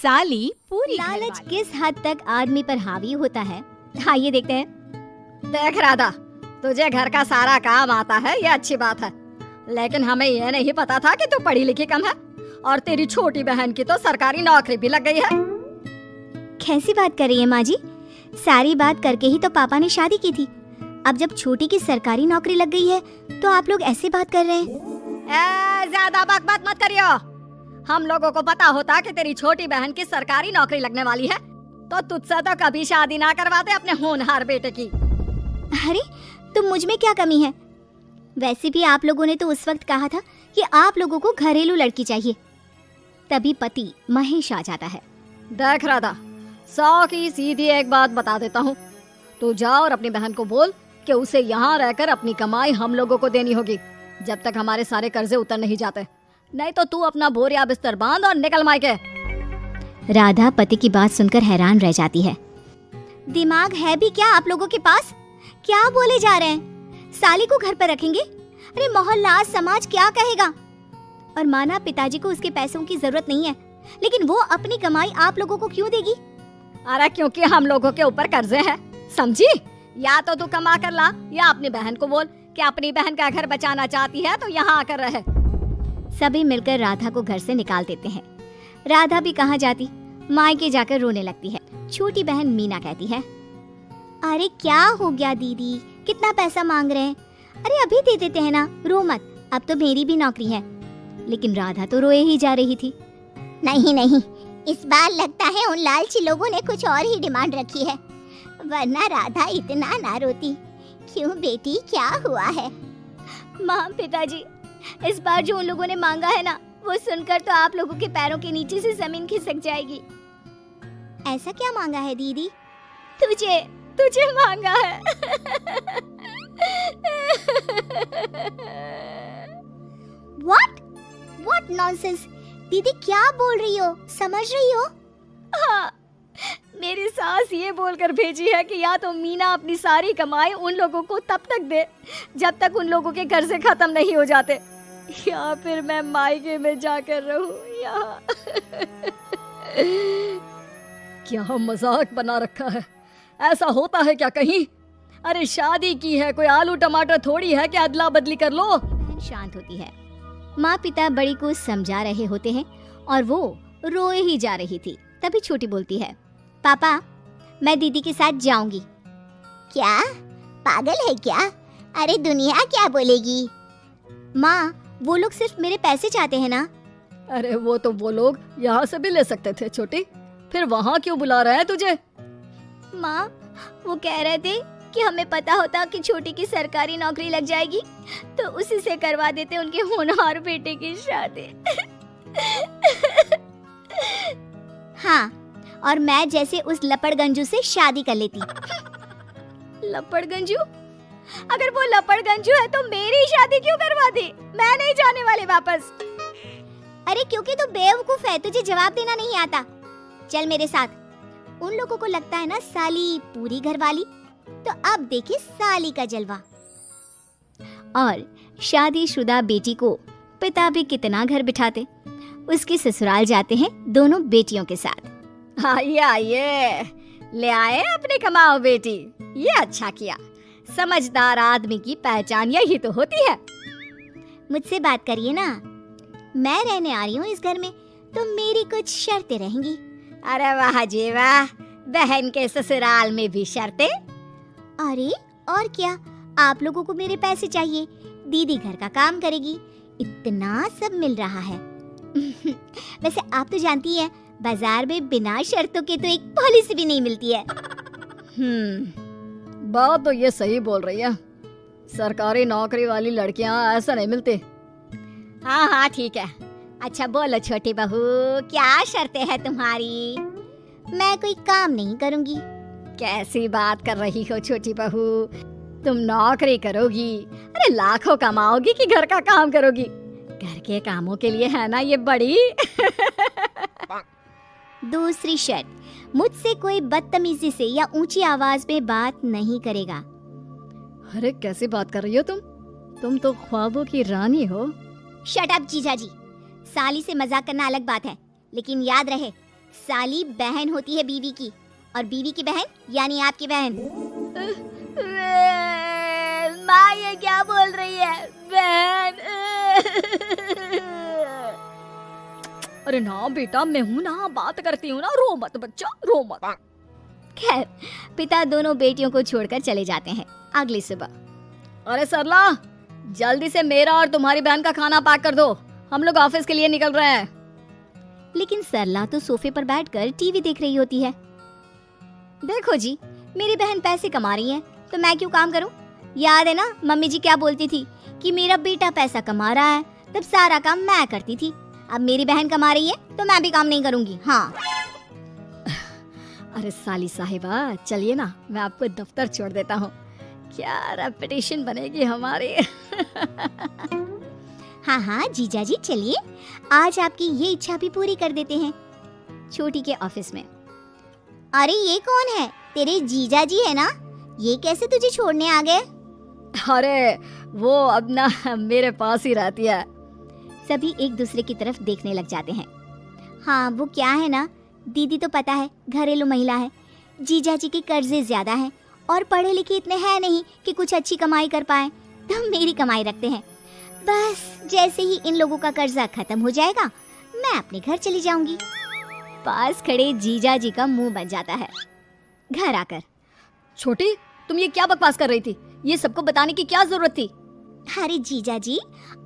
साली पूरी लालच किस हद तक आदमी पर हावी होता है, आइए देखते हैं। देख राधा, तुझे घर का सारा काम आता है, ये अच्छी बात है, लेकिन हमें ये नहीं पता था कि तू पढ़ी लिखी कम है और तेरी छोटी बहन की तो सरकारी नौकरी भी लग गई है। कैसी बात कर रही है माँ जी? सारी बात करके ही तो पापा ने शादी की थी। अब जब छोटी की सरकारी नौकरी लग गई है तो आप लोग ऐसी बात कर रहे हैं। ज्यादा बकवास मत करियो। हम लोगों को पता होता कि तेरी छोटी बहन की सरकारी नौकरी लगने वाली है तो तुझसे तो कभी शादी ना करवाते अपने होनहार बेटे की। अरे तो मुझ में क्या कमी है? वैसे भी आप लोगों ने तो उस वक्त कहा था कि आप लोगों को घरेलू लड़की चाहिए। तभी पति महेश आ जाता है। देख राधा, 100 की सीधी एक बात बता देता हूँ, तू जा और अपनी बहन को बोल कि उसे यहाँ रहकर अपनी कमाई हम लोगों को देनी होगी जब तक हमारे सारे कर्जे उतर नहीं जाते, नहीं तो तू अपना बोरिया बिस्तर बांध और निकल मायके। राधा पति की बात सुनकर हैरान रह जाती है। दिमाग है भी क्या आप लोगों के पास? क्या बोले जा रहे हैं? साली को घर पर रखेंगे? अरे मोहल्ला समाज क्या कहेगा? और माना पिताजी को उसके पैसों की जरूरत नहीं है, लेकिन वो अपनी कमाई आप लोगों को क्यों देगी? अरे क्योंकि हम लोगों के ऊपर कर्जे हैं, समझी? या तो तू कमा कर ला या अपनी बहन को बोल कि अपनी बहन का घर बचाना चाहती है तो यहाँ आकर रहे। सभी मिलकर राधा को घर से निकाल देते हैं। राधा भी कहाँ जाती, मायके जाकर रोने लगती है। छोटी बहन मीना कहती है, अरे क्या हो गया दीदी, कितना पैसा मांग रहे हैं? अरे अभी दे देते हैं ना, रो मत, अब तो मेरी भी नौकरी है। लेकिन राधा तो रोए ही जा रही थी। नहीं नहीं, इस बार लगता है उन लालची लोगों ने कुछ और ही डिमांड रखी है, वरना राधा इतना ना रोती। क्यों बेटी, क्या हुआ है? माँ पिताजी, इस बार जो उन लोगों ने मांगा है ना, वो सुनकर तो आप लोगों के पैरों के नीचे से जमीन खिसक जाएगी। ऐसा क्या मांगा है दीदी? तुझे तुझे मांगा है। What? What nonsense? दीदी क्या बोल रही हो, समझ रही हो? हाँ, मेरी सास ये बोलकर भेजी है कि या तो मीना अपनी सारी कमाई उन लोगों को तब तक दे जब तक उन लोगों के कर्जे खत्म नहीं हो जाते, या फिर मैं मायके में जाकर रहूं यहाँ। क्या मजाक बना रखा है? ऐसा होता है क्या कहीं? अरे शादी की है, कोई आलू टमाटर थोड़ी है कि अदला बदली कर लो। बहन शांत होती है। माँ पिता बड़ी को समझा रहे होते हैं और वो रोए ही जा रही थी। तभी छोटी बोलती है, पापा मैं दीदी के साथ जाऊंगी। क्या पागल है क्या? अरे दुनिया क्या बोलेगी? माँ वो लोग सिर्फ मेरे पैसे चाहते हैं ना। अरे वो तो वो लोग यहाँ से भी ले सकते थे छोटी, फिर वहाँ क्यों बुला रहे हैं तुझे? माँ वो कह रहे थे कि हमें पता होता कि छोटी की सरकारी नौकरी लग जाएगी तो उसी से करवा देते उनके होनहार बेटे की शादी। हाँ, और मैं जैसे उस लपड़गंजू से शादी कर लेती। लपड़गंजू? अगर वो लपड़गंजू है तो मेरी शादी क्यों करवा दी? मैं नहीं जाने वाली वापस। अरे क्योंकि तू बेवकूफ है, तुझे जवाब देना नहीं आता। चल मेरे साथ। उन लोगों को लगता है ना साली पूरी घरवाली, तो अब देखिए साली का जलवा। और शादीशुदा बेटी को पिता भी कितना घर बिठाते। उसके ससुराल जाते हैं दोनों बेटियों के साथ। आइए आइए, ले आए अपनी कमाओ बेटी, ये अच्छा किया। समझदार आदमी की पहचान यही तो होती है। मुझसे बात करिए ना, मैं रहने आ रही हूँ इस घर में तो मेरी कुछ शर्तें रहेंगी। अरे वाह जी वाह, बहन के ससुराल में भी शर्तें? अरे और क्या, आप लोगों को मेरे पैसे चाहिए, दीदी घर का काम करेगी, इतना सब मिल रहा है। वैसे आप तो जानती हैं, बाजार में बिना शर्तों के तो एक पॉलिसी भी नहीं मिलती है। बात तो ये सही बोल रही है, सरकारी नौकरी वाली लड़कियां ऐसा नहीं मिलती। हाँ हाँ ठीक है। अच्छा बोलो छोटी बहू, क्या शर्तें हैं तुम्हारी? मैं कोई काम नहीं करूँगी। कैसी बात कर रही हो छोटी बहू, तुम नौकरी करोगी? अरे लाखों कमाओगी कि घर का काम करोगी? घर के कामों के लिए है ना ये बड़ी। दूसरी शर्त, मुझसे कोई बदतमीजी से या ऊंची आवाज में बात नहीं करेगा। अरे कैसी बात कर रही हो तुम तो ख्वाबों की रानी हो। शट अप जीजा जी, साली से मजाक करना अलग बात है, लेकिन याद रहे साली बहन होती है बीवी की, और बीवी की बहन यानी आपकी बहन। माँ ये क्या बोल रही है? बहन। अरे ना बेटा, मैं हूँ ना, बात करती हूँ ना, रो मत बच्चा, रो मत। खैर, पिता दोनों बेटियों को छोड़कर चले जाते हैं। अगली सुबह, अरे सरला, जल्दी से मेरा और तुम्हारी बहन का खाना पैक कर दो, हम लोग ऑफिस के लिए निकल रहे हैं। लेकिन सरला तो सोफे पर बैठकर टीवी देख रही होती है। देखो जी, मेरी बहन पैसे कमा रही है तो मैं क्यों काम करूं? याद है ना मम्मी जी क्या बोलती थी कि मेरा बेटा पैसा कमा रहा है, तब सारा काम मैं करती थी। अब मेरी बहन कमा रही है तो मैं भी काम नहीं करूंगी। हाँ। अरे साली साहिबा, चलिए ना, मैं आपको दफ्तर छोड़ देता हूँ। क्या रेपुटेशन बनेगी हमारी। हाँ हाँ जीजा जी चलिए, आज आपकी ये इच्छा भी पूरी कर देते हैं। छोटी के ऑफिस में, अरे ये कौन है? तेरे जीजा जी है ना? ये कैसे तुझे छोड़ने आ गए? अरे वो अब ना मेरे पास ही रहती है। सभी एक दूसरे की तरफ देखने लग जाते हैं। हाँ वो क्या है ना, दीदी तो पता है घरेलू महिला है, जीजा जी के कर्जे ज्यादा हैं और पढ़े लिखे इतने हैं नहीं कि कुछ अच्छी कमाई कर पाए, तो मेरी कमाई रखते हैं। बस जैसे ही इन लोगों का कर्जा खत्म हो जाएगा मैं अपने घर चली जाऊंगी। पास खड़े जीजा जी का मुंह बन जाता है। घर आकर, छोटी, तुम ये क्या बकवास कर रही थी? ये सबको बताने की क्या जरूरत थी? अरे जीजा जी,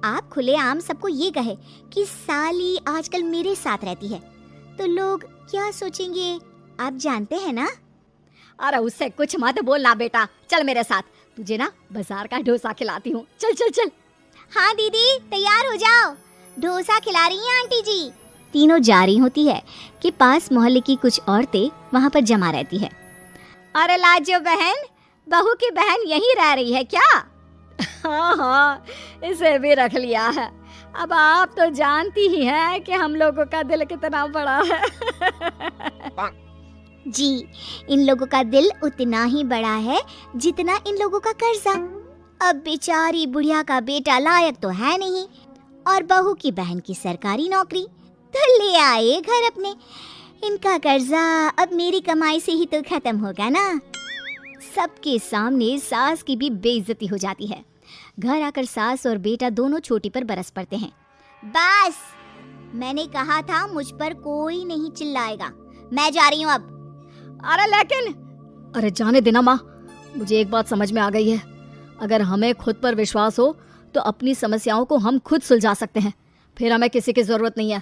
आप खुलेआम सबको ये कहे कि साली आजकल मेरे साथ रहती है तो लोग क्या सोचेंगे आप जानते हैं ना? अरे उससे कुछ मत बोलना बेटा, चल मेरे साथ, तुझे ना बाजार का डोसा खिलाती हूँ। चल चल चल। हाँ दीदी तैयार हो जाओ, डोसा खिला रही हैं आंटी जी। तीनों जा रही होती है कि पास मोहल्ले की कुछ औरतें वहाँ पर जमा रहती है। अरे लाजो बहन, बहू की बहन यहीं रह रही है क्या? हाँ हाँ, इसे भी रख लिया है। अब आप तो जानती ही हैं कि हम लोगों का दिल कितना बड़ा है। जी, इन लोगों का दिल उतना ही बड़ा है जितना इन लोगों का कर्जा। अब बेचारी बुढ़िया का बेटा लायक तो है नहीं और बहू की बहन की सरकारी नौकरी, तो ले आए घर अपने। इनका कर्जा अब मेरी कमाई से ही तो खत्म होगा ना। सबके सामने सास की भी बेइज्जती हो जाती है। घर आकर सास और बेटा दोनों छोटी पर बरस पड़ते हैं। बस, मैंने कहा था मुझ पर कोई नहीं चिल्लाएगा। मैं जा रही हूँ अब। अरे लेकिन, अरे जाने देना माँ, मुझे एक बात समझ में आ गई है। अगर हमें खुद पर विश्वास हो तो अपनी समस्याओं को हम खुद सुलझा सकते हैं, फिर हमें किसी की जरूरत नहीं है।